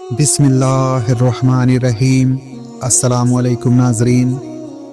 बिस्मिल्लाहिर्रहमानिर्रहीम। अस्सलाम वालेकुम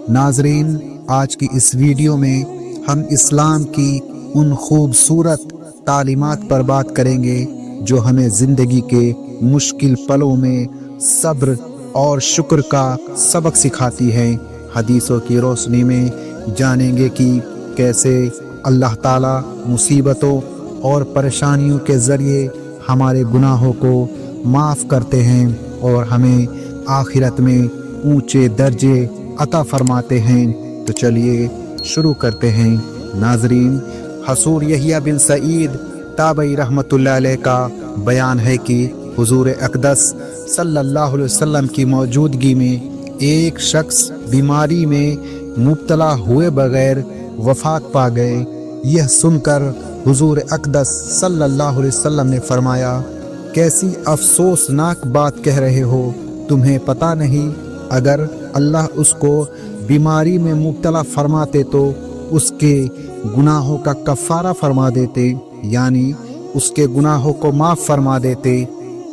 नाजरीन, आज की इस वीडियो में हम इस्लाम की उन खूबसूरत तालीमात पर बात करेंगे जो हमें ज़िंदगी के मुश्किल पलों में सब्र और शुक्र का सबक सिखाती हैं। हदीसों की रोशनी में जानेंगे कि कैसे अल्लाह ताला मुसीबतों और परेशानियों के ज़रिए हमारे गुनाहों को माफ़ करते हैं और हमें आखिरत में ऊंचे दर्जे अता फरमाते हैं। तो चलिए शुरू करते हैं। नाजरीन, हसूर यहिया बिन सईद ताबई रहमतुल्लाह अलैह का बयान है कि हुजूर अक़दस सल्लल्लाहु अलैहि वसल्लम की मौजूदगी में एक शख्स बीमारी में मुब्तला हुए बगैर वफ़ात पा गए। यह सुनकर हुजूर अक़दस सल्लल्लाहु अलैहि वसल्लम ने फरमाया, कैसी अफसोसनाक बात कह रहे हो, तुम्हें पता नहीं अगर अल्लाह उसको बीमारी में मुब्तला फरमाते तो उसके गुनाहों का कफ़ारा फरमा देते, यानी उसके गुनाहों को माफ़ फरमा देते।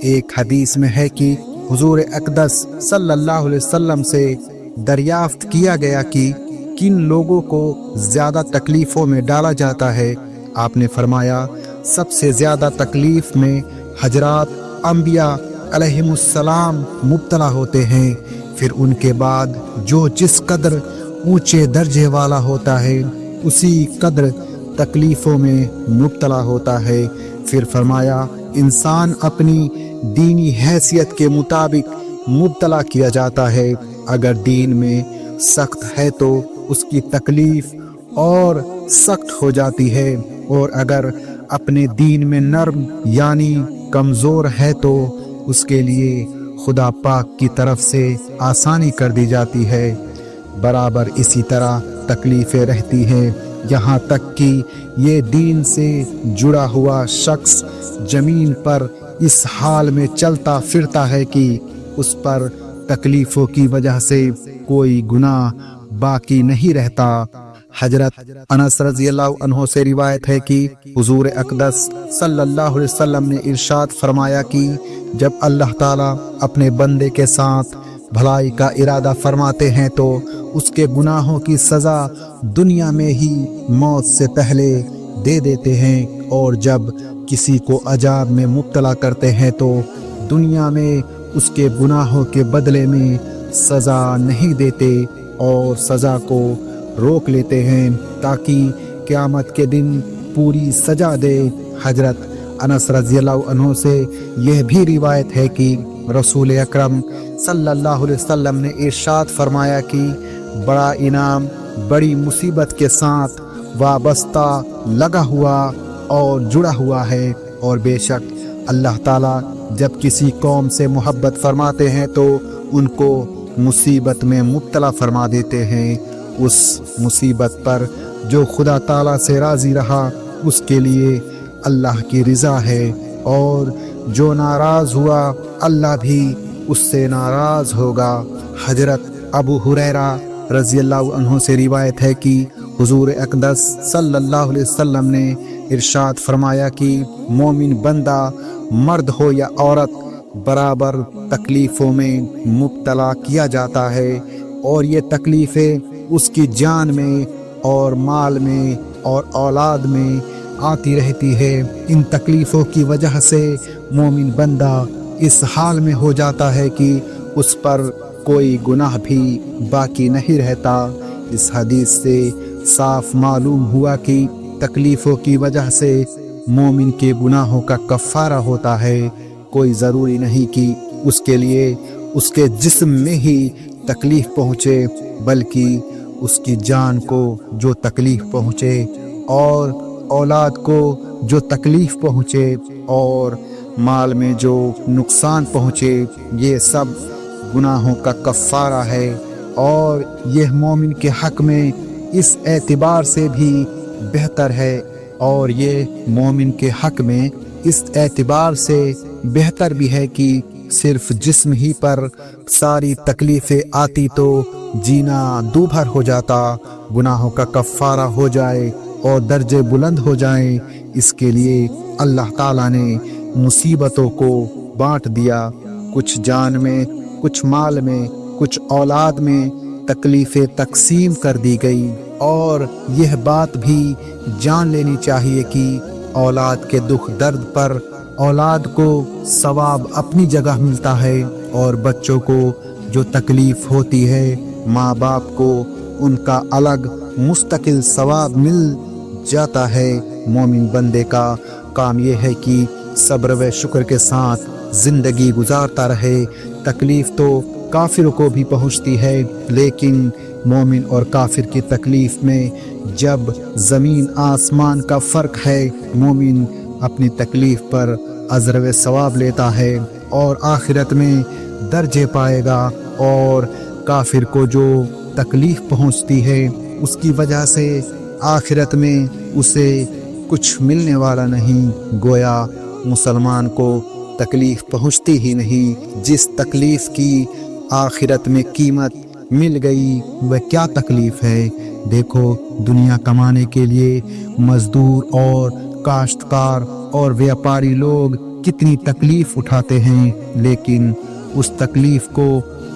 एक हदीस में है कि हुजूर अक़दस सल्लल्लाहु अलैहि वसल्लम से दरियाफ्त किया गया कि किन लोगों को ज़्यादा तकलीफ़ों में डाला जाता है। आपने फरमाया, सबसे ज़्यादा तकलीफ़ में हजरात अंबिया अलैहिमुस्सलाम मुब्तला होते हैं, फिर उनके बाद जो जिस कदर ऊंचे दर्जे वाला होता है उसी कदर तकलीफ़ों में मुब्तला होता है। फिर फरमाया, इंसान अपनी दीनी हैसियत के मुताबिक मुब्तला किया जाता है। अगर दीन में सख्त है तो उसकी तकलीफ़ और सख्त हो जाती है, और अगर अपने दीन में नर्म यानी कमज़ोर है तो उसके लिए खुदा पाक की तरफ से आसानी कर दी जाती है। बराबर इसी तरह तकलीफ़ें रहती हैं, यहाँ तक कि ये दीन से जुड़ा हुआ शख्स ज़मीन पर इस हाल में चलता फिरता है कि उस पर तकलीफ़ों की वजह से कोई गुनाह बाकी नहीं रहता। हजरत अनस रज़ियल्लाहु अन्हु से रिवायत है कि हुजूर अक़दस सल्लल्लाहु अलैहि वसल्लम ने इरशाद फरमाया कि जब अल्लाह ताला अपने बंदे के साथ भलाई का इरादा फरमाते हैं तो उसके गुनाहों की सज़ा दुनिया में ही मौत से पहले दे देते हैं, और जब किसी को अजाब में मुब्तला करते हैं तो दुनिया में उसके गुनाहों के बदले में सज़ा नहीं देते और सज़ा को रोक लेते हैं ताकि क़यामत के दिन पूरी सजा दे। हजरत अनस रज़ियल्लाहु अन्हु से यह भी रिवायत है कि रसूल अकरम सल्लल्लाहु अलैहि वसल्लम ने इरशाद फरमाया कि बड़ा इनाम बड़ी मुसीबत के साथ वाबस्ता लगा हुआ और जुड़ा हुआ है, और बेशक अल्लाह ताला जब किसी कौम से मोहब्बत फरमाते हैं तो उनको मुसीबत में मुब्तला फरमा देते हैं। उस मुसीबत पर जो खुदा ताला से राज़ी रहा उसके लिए अल्लाह की रज़ा है, और जो नाराज़ हुआ अल्लाह भी उससे नाराज़ होगा। हजरत अबू हुरैरा रज़ियल्लाहु अन्हु से रिवायत है कि हुजूर अक़दस सल्लल्लाहु अलैहि वसल्लम ने इरशाद फरमाया कि मोमिन बंदा मर्द हो या औरत बराबर तकलीफ़ों में मुब्तला किया जाता है, और ये तकलीफ़ें उसकी जान में और माल में और औलाद में आती रहती है। इन तकलीफ़ों की वजह से मोमिन बंदा इस हाल में हो जाता है कि उस पर कोई गुनाह भी बाकी नहीं रहता। इस हदीस से साफ मालूम हुआ कि तकलीफ़ों की वजह से मोमिन के गुनाहों का कफ़ारा होता है। कोई ज़रूरी नहीं कि उसके लिए उसके जिस्म में ही तकलीफ़ पहुँचे, बल्कि उसकी जान को जो तकलीफ़ पहुँचे और औलाद को जो तकलीफ़ पहुँचे और माल में जो नुकसान पहुँचे, ये सब गुनाहों का कफ़ारा है। और यह मोमिन के हक़ में इस एतबार से भी बेहतर है, और ये मोमिन के हक़ में इस एतबार से बेहतर भी है कि सिर्फ जिस्म ही पर सारी तकलीफ़ें आती तो जीना दूभर हो जाता, गुनाहों का कफ़ारा हो जाए और दर्जे बुलंद हो जाएं। इसके लिए अल्लाह ताला ने मुसीबतों को बांट दिया کچھ جان میں، کچھ مال میں، کچھ اولاد میں تکلیفیں تقسیم کر دی گئی، اور یہ بات بھی جان لینی چاہیے کہ اولاد کے دکھ درد پر اولاد کو ثواب اپنی جگہ ملتا ہے، اور بچوں کو جو تکلیف ہوتی ہے ماں باپ کو ان کا الگ مستقل ثواب مل جاتا ہے۔ مومن بندے کا کام یہ ہے کہ صبر و شکر کے ساتھ زندگی گزارتا رہے۔ تکلیف تو کافر کو بھی پہنچتی ہے، لیکن مومن اور کافر کی تکلیف میں جب زمین آسمان کا فرق ہے، مومن اپنی تکلیف پر اجر و ثواب لیتا ہے اور آخرت میں درجے پائے گا، اور کافر کو جو تکلیف پہنچتی ہے اس کی وجہ سے آخرت میں اسے کچھ ملنے والا نہیں۔ گویا مسلمان کو تکلیف پہنچتی ہی نہیں۔ جس تکلیف کی آخرت میں قیمت مل گئی وہ کیا تکلیف ہے۔ دیکھو، دنیا کمانے کے لیے مزدور اور کاشتکار اور ویاپاری لوگ کتنی تکلیف اٹھاتے ہیں، لیکن اس تکلیف کو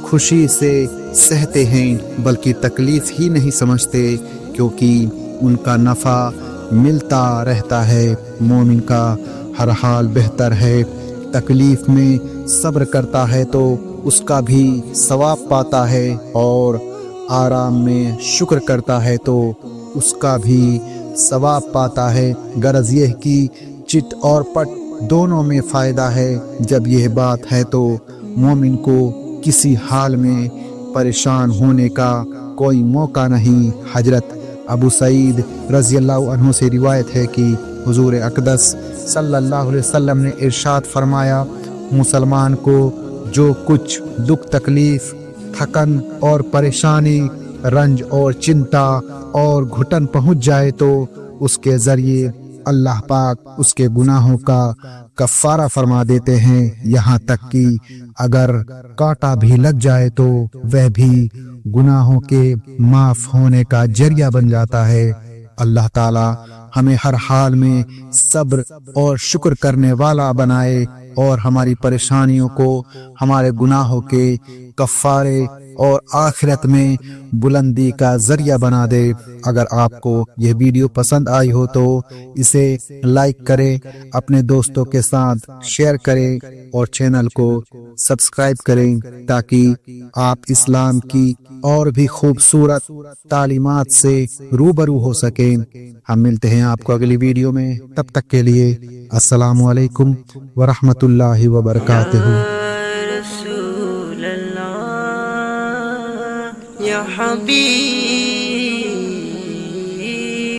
خوشی سے سہتے ہیں، بلکہ تکلیف ہی نہیں سمجھتے، کیونکہ ان کا نفع ملتا رہتا ہے۔ مومن کا ہر حال بہتر ہے، تکلیف میں صبر کرتا ہے تو اس کا بھی ثواب پاتا ہے، اور آرام میں شکر کرتا ہے تو اس کا بھی ثواب پاتا ہے۔ غرض یہ کہ چٹ اور پٹ دونوں میں فائدہ ہے۔ جب یہ بات ہے تو مومن کو کسی حال میں پریشان ہونے کا کوئی موقع نہیں۔ حضرت ابو سعید رضی اللہ عنہ سے روایت ہے کہ حضور اقدس صلی اللہ علیہ وسلم نے ارشاد فرمایا، مسلمان کو جو کچھ دکھ تکلیف، تھکن اور پریشانی، رنج اور چنتا اور گھٹن پہنچ جائے تو اس کے ذریعے اللہ پاک اس کے گناہوں کا کفارہ فرما دیتے ہیں، یہاں تک کہ اگر کانٹا بھی لگ جائے تو وہ بھی گناہوں کے معاف ہونے کا ذریعہ بن جاتا ہے۔ اللہ تعالی ہمیں ہر حال میں صبر اور شکر کرنے والا بنائے، اور ہماری پریشانیوں کو ہمارے گناہوں کے کفارے اور آخرت میں بلندی کا ذریعہ بنا دے۔ اگر آپ کو یہ ویڈیو پسند آئی ہو تو اسے لائک کریں، اپنے دوستوں کے ساتھ شیئر کریں، اور چینل کو سبسکرائب کریں تاکہ آپ اسلام کی اور بھی خوبصورت تعلیمات سے روبرو ہو سکیں۔ ہم ملتے ہیں آپ کو اگلی ویڈیو میں، تب تک کے لیے السلام علیکم ورحمۃ اللہ وبرکاتہ۔ یا حبیب